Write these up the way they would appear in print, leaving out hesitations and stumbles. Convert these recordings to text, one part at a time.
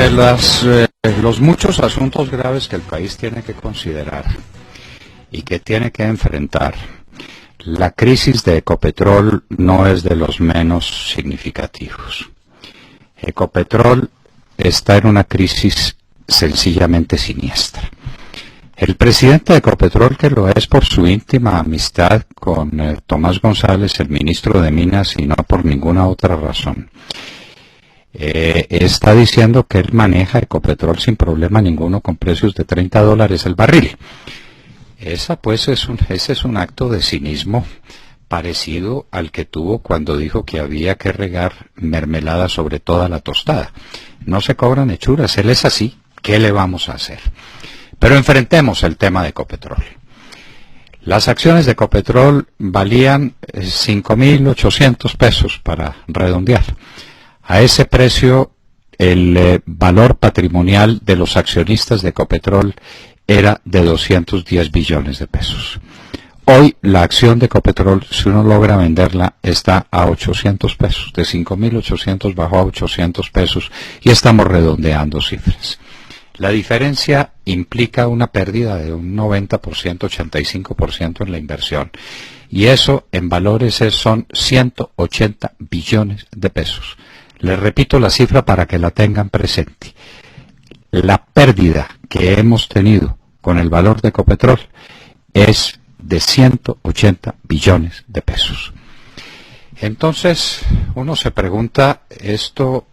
Entre los muchos asuntos graves que el país tiene que considerar y que tiene que enfrentar, la crisis de Ecopetrol no es de los menos significativos. Ecopetrol está en una crisis sencillamente siniestra. El presidente de Ecopetrol, que lo es por su íntima amistad con Tomás González, el ministro de Minas, y no por ninguna otra razón, está diciendo que él maneja Ecopetrol sin problema ninguno con precios de $30 el barril. Ese es un acto de cinismo parecido al que tuvo cuando dijo que había que regar mermelada sobre toda la tostada. No se cobran hechuras, él es así, ¿qué le vamos a hacer? Pero enfrentemos el tema de Ecopetrol. Las acciones de Ecopetrol valían 5.800 pesos para redondear. A ese precio, el valor patrimonial de los accionistas de Ecopetrol era de 210 billones de pesos. Hoy la acción de Ecopetrol, si uno logra venderla, está a 800 pesos. De 5.800 bajó a 800 pesos y estamos redondeando cifras. La diferencia implica una pérdida de un 90%, 85% en la inversión. Y eso en valores son 180 billones de pesos. Les repito la cifra para que la tengan presente. La pérdida que hemos tenido con el valor de Ecopetrol es de 180 billones de pesos. Entonces, uno se pregunta, ¿esto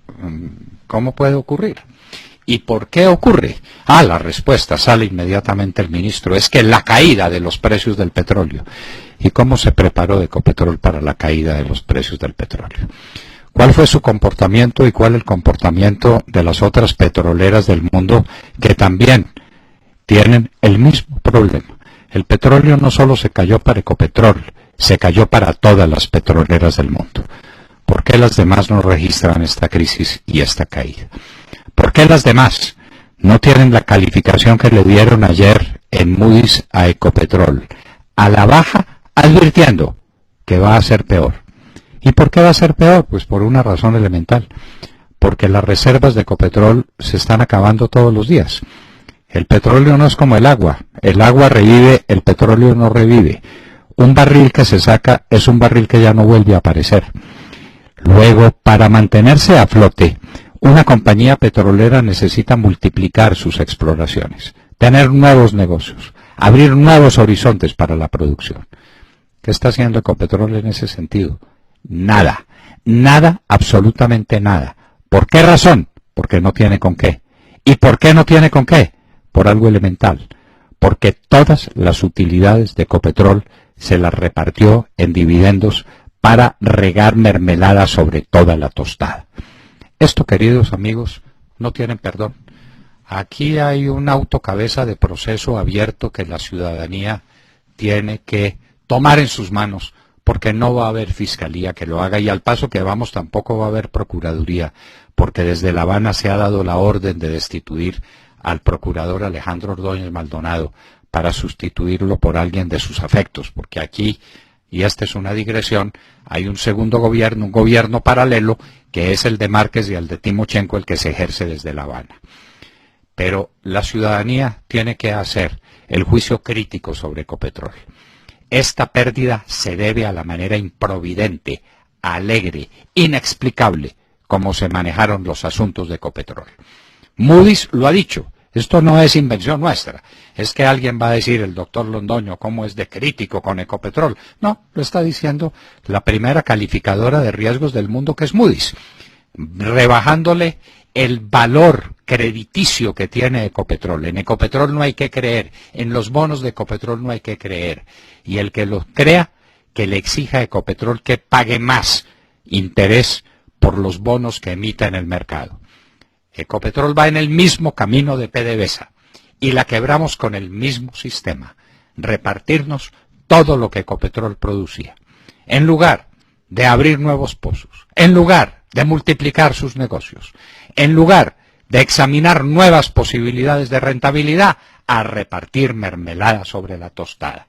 cómo puede ocurrir? ¿Y por qué ocurre? La respuesta sale inmediatamente el ministro, es que la caída de los precios del petróleo. ¿Y cómo se preparó Ecopetrol para la caída de los precios del petróleo? ¿Cuál fue su comportamiento y cuál el comportamiento de las otras petroleras del mundo que también tienen el mismo problema? El petróleo no solo se cayó para Ecopetrol, se cayó para todas las petroleras del mundo. ¿Por qué las demás no registran esta crisis y esta caída? ¿Por qué las demás no tienen la calificación que le dieron ayer en Moody's a Ecopetrol? A la baja, advirtiendo que va a ser peor. ¿Y por qué va a ser peor? Pues por una razón elemental. Porque las reservas de Ecopetrol se están acabando todos los días. El petróleo no es como el agua revive, el petróleo no revive. Un barril que se saca es un barril que ya no vuelve a aparecer. Luego, para mantenerse a flote, una compañía petrolera necesita multiplicar sus exploraciones, tener nuevos negocios, abrir nuevos horizontes para la producción. ¿Qué está haciendo Ecopetrol en ese sentido? Nada, absolutamente nada. ¿Por qué razón? Porque no tiene con qué. ¿Y por qué no tiene con qué? Por algo elemental. Porque todas las utilidades de Ecopetrol se las repartió en dividendos para regar mermelada sobre toda la tostada. Esto, queridos amigos, no tienen perdón. Aquí hay un autocabeza de proceso abierto que la ciudadanía tiene que tomar en sus manos, porque no va a haber fiscalía que lo haga, y al paso que vamos tampoco va a haber procuraduría, porque desde La Habana se ha dado la orden de destituir al procurador Alejandro Ordóñez Maldonado para sustituirlo por alguien de sus afectos, porque aquí, y esta es una digresión, hay un segundo gobierno, un gobierno paralelo, que es el de Márquez y el de Timochenko, el que se ejerce desde La Habana. Pero la ciudadanía tiene que hacer el juicio crítico sobre Ecopetrol. Esta pérdida se debe a la manera improvidente, alegre, inexplicable, como se manejaron los asuntos de Ecopetrol. Moody's lo ha dicho, esto no es invención nuestra, es que alguien va a decir, el doctor Londoño, cómo es de crítico con Ecopetrol. No, lo está diciendo la primera calificadora de riesgos del mundo, que es Moody's, rebajándole el valor crediticio que tiene Ecopetrol. En Ecopetrol no hay que creer, en los bonos de Ecopetrol no hay que creer, y el que los crea, que le exija a Ecopetrol que pague más interés por los bonos que emita en el mercado. Ecopetrol va en el mismo camino de PDVSA y la quebramos con el mismo sistema, repartirnos todo lo que Ecopetrol producía. En lugar de abrir nuevos pozos, en lugar de multiplicar sus negocios, en lugar de examinar nuevas posibilidades de rentabilidad, a repartir mermelada sobre la tostada.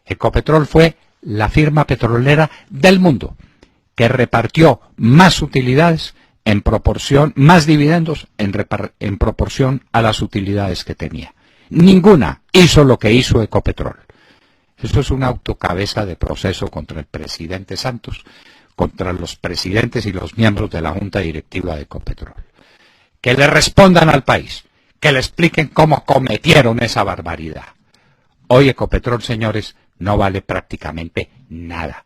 Ecopetrol fue la firma petrolera del mundo que repartió más utilidades en proporción, más dividendos en proporción a las utilidades que tenía. Ninguna hizo lo que hizo Ecopetrol. Eso es una autocabeza de proceso contra el presidente Santos, contra los presidentes y los miembros de la Junta Directiva de Ecopetrol. Que le respondan al país, que le expliquen cómo cometieron esa barbaridad. Hoy Ecopetrol, señores, no vale prácticamente nada.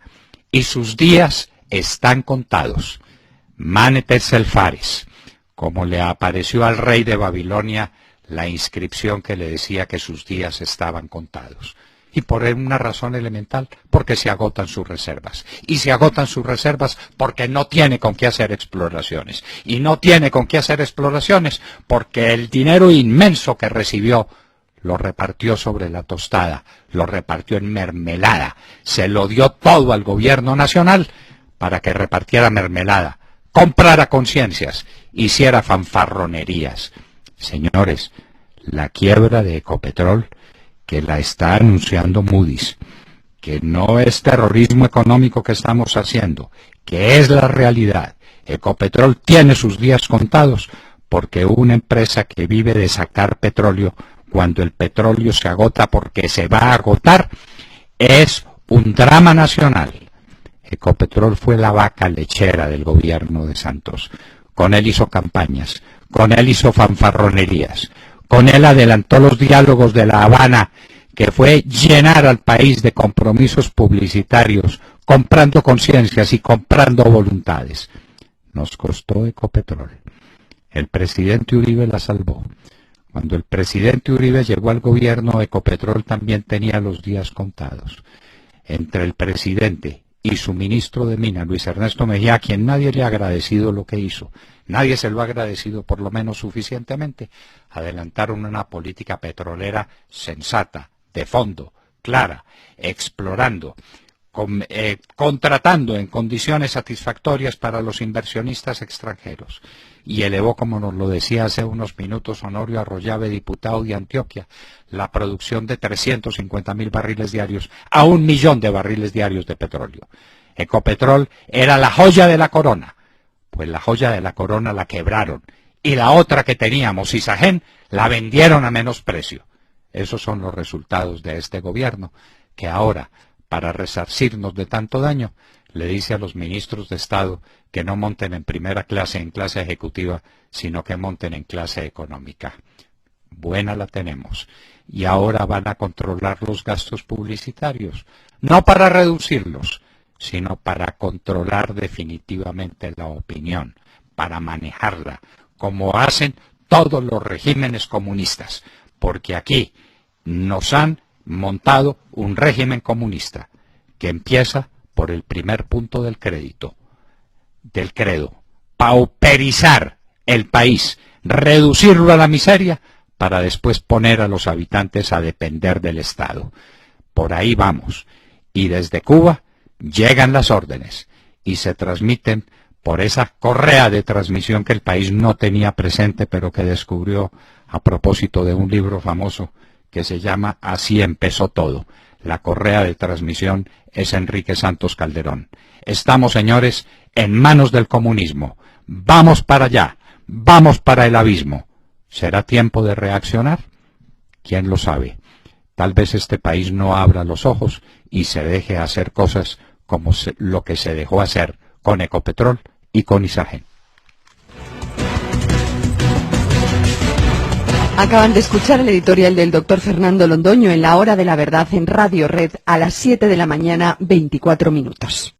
Y sus días están contados. Manet Selfares, como le apareció al rey de Babilonia la inscripción que le decía que sus días estaban contados. Y por una razón elemental, porque se agotan sus reservas. Y se agotan sus reservas porque no tiene con qué hacer exploraciones. Y no tiene con qué hacer exploraciones porque el dinero inmenso que recibió lo repartió sobre la tostada, lo repartió en mermelada. Se lo dio todo al gobierno nacional para que repartiera mermelada, comprara conciencias, hiciera fanfarronerías. Señores, la quiebra de Ecopetrol, que la está anunciando Moody's, que no es terrorismo económico que estamos haciendo, que es la realidad. Ecopetrol tiene sus días contados porque una empresa que vive de sacar petróleo, cuando el petróleo se agota porque se va a agotar, es un drama nacional. Ecopetrol fue la vaca lechera del gobierno de Santos. Con él hizo campañas, con él hizo fanfarronerías, con él adelantó los diálogos de La Habana, que fue llenar al país de compromisos publicitarios, comprando conciencias y comprando voluntades. Nos costó Ecopetrol. El presidente Uribe la salvó. Cuando el presidente Uribe llegó al gobierno, Ecopetrol también tenía los días contados. Entre el presidente y su ministro de Minas, Luis Ernesto Mejía, a quien nadie le ha agradecido lo que hizo, nadie se lo ha agradecido por lo menos suficientemente, adelantaron una política petrolera sensata, de fondo, clara, explorando, contratando en condiciones satisfactorias para los inversionistas extranjeros, y elevó, como nos lo decía hace unos minutos Honorio Arroyave, diputado de Antioquia, la producción de 350.000 barriles diarios a 1 millón de barriles diarios de petróleo. Ecopetrol era la joya de la corona, pues la joya de la corona la quebraron, y la otra que teníamos, Isagen, la vendieron a menos precio. Esos son los resultados de este gobierno, que ahora, para resarcirnos de tanto daño, le dice a los ministros de Estado que no monten en primera clase, en clase ejecutiva, sino que monten en clase económica. Buena la tenemos. Y ahora van a controlar los gastos publicitarios, no para reducirlos, sino para controlar definitivamente la opinión, para manejarla, como hacen todos los regímenes comunistas, porque aquí nos han montado un régimen comunista que empieza por el primer punto del crédito, del credo, pauperizar el país, reducirlo a la miseria para después poner a los habitantes a depender del Estado. Por ahí vamos. Y desde Cuba llegan las órdenes y se transmiten por esa correa de transmisión que el país no tenía presente, pero que descubrió a propósito de un libro famoso que se llama Así empezó todo. La correa de transmisión es Enrique Santos Calderón. Estamos, señores, en manos del comunismo. Vamos para allá, vamos para el abismo. ¿Será tiempo de reaccionar? ¿Quién lo sabe? Tal vez este país no abra los ojos y se deje hacer cosas como lo que se dejó hacer con Ecopetrol y con Isagen. Acaban de escuchar el editorial del doctor Fernando Londoño en La Hora de la Verdad en Radio Red a las 7 de la mañana, 24 minutos.